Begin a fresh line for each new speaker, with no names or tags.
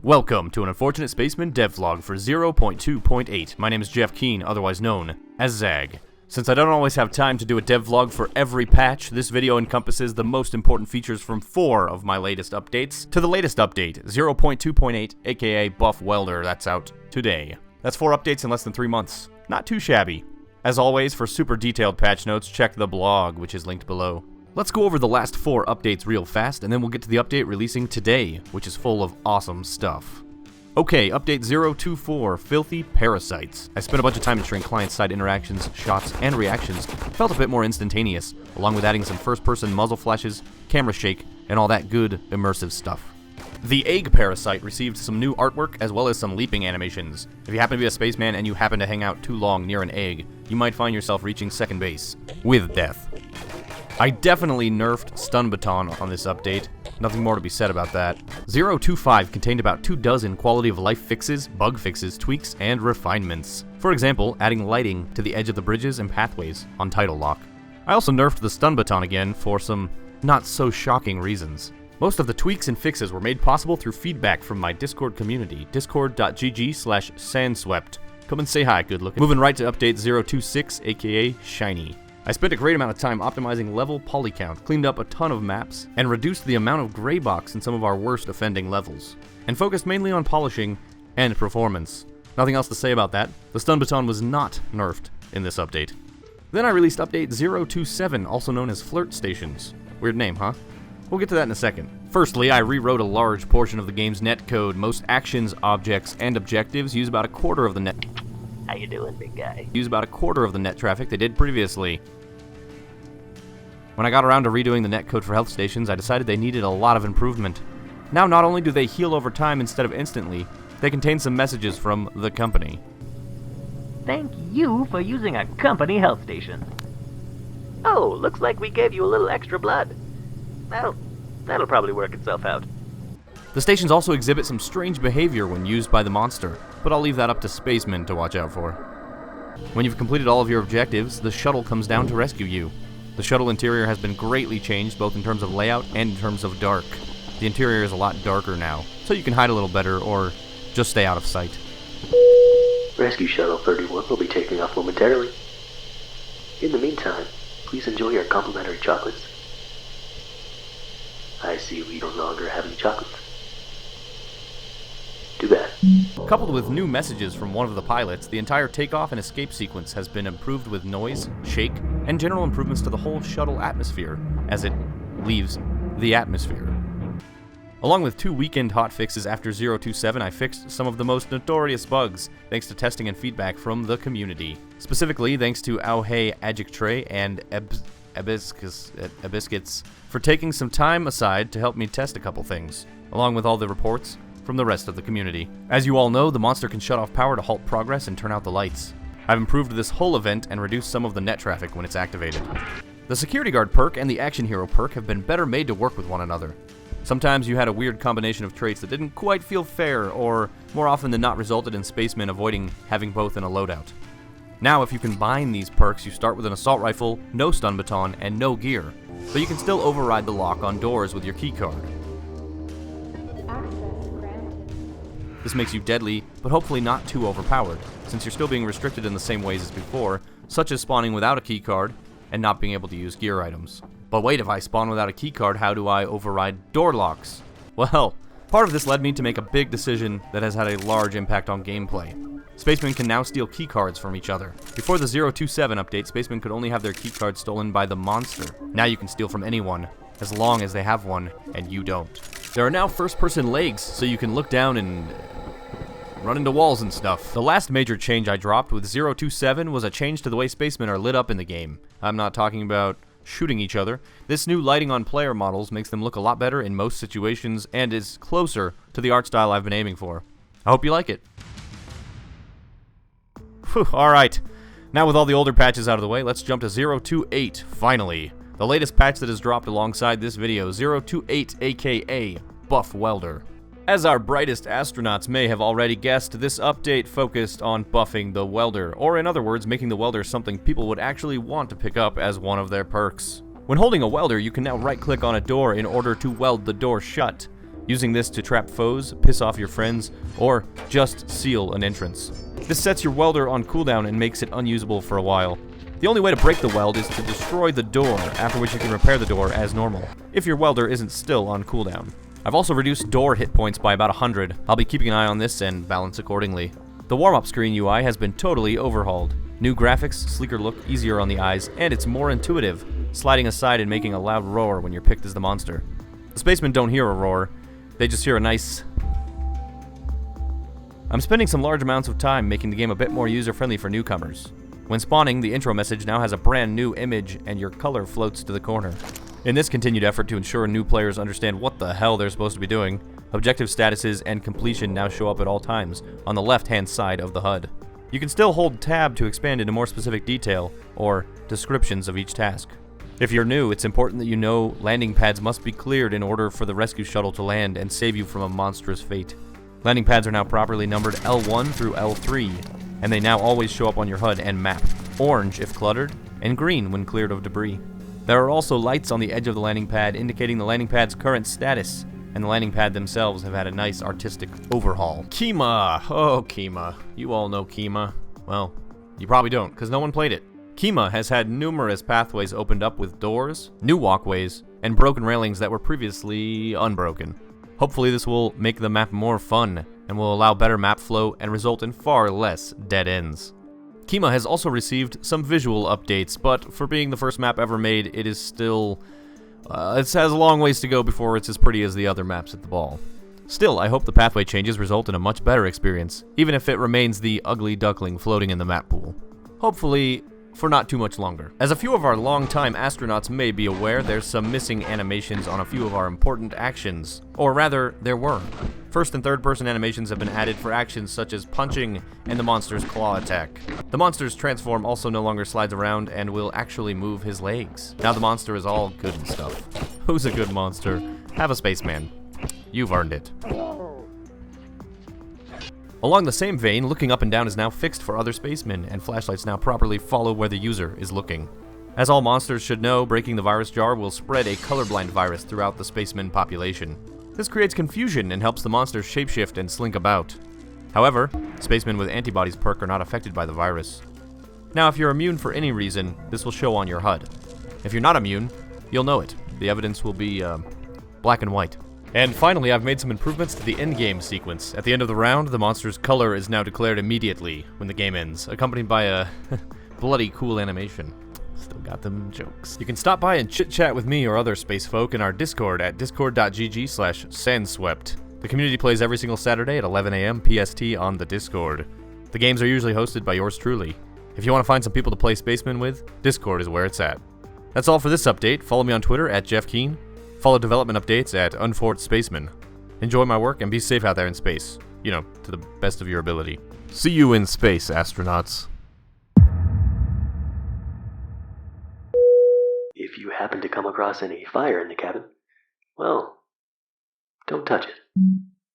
Welcome to an Unfortunate Spaceman devlog for 0.2.8. My name is Geoff Keene, otherwise known as Zag. Since I don't always have time to do a devlog for every patch, this video encompasses the most important features from 4 of my latest updates to the latest update, 0.2.8, aka Buff Welder, that's out today. That's 4 updates in less than 3 months. Not too shabby. As always, for super detailed patch notes, check the blog, which is linked below. Let's go over the last 4 updates real fast, and then we'll get to the update releasing today, which is full of awesome stuff. Okay, update 024, Filthy Parasites. I spent a bunch of time ensuring client-side interactions, shots, and reactions felt a bit more instantaneous, along with adding some first-person muzzle flashes, camera shake, and all that good, immersive stuff. The Egg Parasite received some new artwork as well as some leaping animations. If you happen to be a spaceman and you happen to hang out too long near an egg, you might find yourself reaching second base, with death. I definitely nerfed Stun Baton on this update. Nothing more to be said about that. 025 contained about 24 quality of life fixes, bug fixes, tweaks, and refinements. For example, adding lighting to the edge of the bridges and pathways on Title Lock. I also nerfed the Stun Baton again for some not so shocking reasons. Most of the tweaks and fixes were made possible through feedback from my Discord community, discord.gg/sandswept. Come and say hi, good looking. Moving right to update 026, aka Shiny. I spent a great amount of time optimizing level poly count, cleaned up a ton of maps, and reduced the amount of gray box in some of our worst offending levels, and focused mainly on polishing and performance. Nothing else to say about that. The Stun Baton was not nerfed in this update. Then I released update 027, also known as Flirt Stations. Weird name, huh? We'll get to that in a second. Firstly, I rewrote a large portion of the game's netcode. Most actions, objects, and objectives use about a quarter of the net.
How you doing, big guy?
Use about a quarter of the net traffic they did previously. When I got around to redoing the netcode for health stations, I decided they needed a lot of improvement. Now not only do they heal over time instead of instantly, they contain some messages from the company.
Thank you for using a company health station. Oh, looks like we gave you a little extra blood. That'll probably work itself out.
The stations also exhibit some strange behavior when used by the monster, but I'll leave that up to Spacemen to watch out for. When you've completed all of your objectives, the shuttle comes down to rescue you. The shuttle interior has been greatly changed both in terms of layout and in terms of dark. The interior is a lot darker now, so you can hide a little better or just stay out of sight.
Rescue Shuttle 31 will be taking off momentarily. In the meantime, please enjoy your complimentary chocolates. I see we no longer have any chocolates. Too bad.
Coupled with new messages from one of the pilots, the entire takeoff and escape sequence has been improved with noise, shake, and general improvements to the whole shuttle atmosphere as it leaves the atmosphere. Along with 2 weekend hotfixes after 027, I fixed some of the most notorious bugs thanks to testing and feedback from the community. Specifically, thanks to Auhey Adjectray and Abiscuits for taking some time aside to help me test a couple things, along with all the reports from the rest of the community. As you all know, the monster can shut off power to halt progress and turn out the lights. I've improved this whole event and reduced some of the net traffic when it's activated. The Security Guard perk and the Action Hero perk have been better made to work with one another. Sometimes you had a weird combination of traits that didn't quite feel fair, or more often than not resulted in spacemen avoiding having both in a loadout. Now, if you combine these perks, you start with an assault rifle, no stun baton, and no gear, but you can still override the lock on doors with your keycard. This makes you deadly, but hopefully not too overpowered, since you're still being restricted in the same ways as before, such as spawning without a keycard and not being able to use gear items. But wait, if I spawn without a keycard, how do I override door locks? Well, part of this led me to make a big decision that has had a large impact on gameplay. Spacemen can now steal keycards from each other. Before the 027 update, Spacemen could only have their keycards stolen by the monster. Now you can steal from anyone, as long as they have one, and you don't. There are now first-person legs, so you can look down and run into walls and stuff. The last major change I dropped with 027 was a change to the way spacemen are lit up in the game. I'm not talking about shooting each other. This new lighting on player models makes them look a lot better in most situations and is closer to the art style I've been aiming for. I hope you like it. Whew, alright. Now with all the older patches out of the way, let's jump to 028, finally. The latest patch that has dropped alongside this video, 028 aka Buff Welder. As our brightest astronauts may have already guessed, this update focused on buffing the welder, or in other words, making the welder something people would actually want to pick up as one of their perks. When holding a welder, you can now right-click on a door in order to weld the door shut. using this to trap foes, piss off your friends, or just seal an entrance. This sets your welder on cooldown and makes it unusable for a while. The only way to break the weld is to destroy the door, after which you can repair the door as normal, if your welder isn't still on cooldown. I've also reduced door hit points by about 100. I'll be keeping an eye on this and balance accordingly. The warm-up screen UI has been totally overhauled. New graphics, sleeker look, easier on the eyes, and it's more intuitive, sliding aside and making a loud roar when you're picked as the monster. The spacemen don't hear a roar, they just hear a nice... I'm spending some large amounts of time making the game a bit more user-friendly for newcomers. When spawning, the intro message now has a brand new image and your color floats to the corner. In this continued effort to ensure new players understand what the hell they're supposed to be doing, objective statuses and completion now show up at all times on the left-hand side of the HUD. You can still hold tab to expand into more specific detail or descriptions of each task. If you're new, it's important that you know landing pads must be cleared in order for the rescue shuttle to land and save you from a monstrous fate. Landing pads are now properly numbered L1 through L3, and they now always show up on your HUD and map, orange if cluttered, and green when cleared of debris. There are also lights on the edge of the landing pad indicating the landing pad's current status, and the landing pad themselves have had a nice artistic overhaul. Kima! Oh, Kima. You all know Kima. Well, you probably don't, because no one played it. Kima has had numerous pathways opened up with doors, new walkways, and broken railings that were previously unbroken. Hopefully this will make the map more fun, and will allow better map flow and result in far less dead ends. Kima has also received some visual updates, but for being the first map ever made, it is still... it has a long ways to go before it's as pretty as the other maps at the ball. Still, I hope the pathway changes result in a much better experience, even if it remains the ugly duckling floating in the map pool. Hopefully, for not too much longer. As a few of our longtime astronauts may be aware, there's some missing animations on a few of our important actions. Or rather, there were. First and third person animations have been added for actions such as punching and the monster's claw attack. The monster's transform also no longer slides around and will actually move his legs. Now the monster is all good and stuff. Who's a good monster? Have a spaceman. You've earned it. Along the same vein, looking up and down is now fixed for other spacemen, and flashlights now properly follow where the user is looking. As all monsters should know, breaking the virus jar will spread a colorblind virus throughout the spaceman population. This creates confusion and helps the monsters shapeshift and slink about. However, spacemen with antibodies perk are not affected by the virus. Now, if you're immune for any reason, this will show on your HUD. If you're not immune, you'll know it. The evidence will be, black and white. And finally, I've made some improvements to the endgame sequence. At the end of the round, the monster's color is now declared immediately when the game ends, accompanied by a bloody cool animation. Still got them jokes. You can stop by and chit-chat with me or other space folk in our Discord at discord.gg/sandswept. The community plays every single Saturday at 11 a.m. PST on the Discord. The games are usually hosted by yours truly. If you want to find some people to play Spacemen with, Discord is where it's at. That's all for this update. Follow me on Twitter at Geoff Keene. Follow development updates at Unfort Spaceman. Enjoy my work and be safe out there in space. You know, to the best of your ability. See you in space, astronauts.
If you happen to come across any fire in the cabin, well, don't touch it.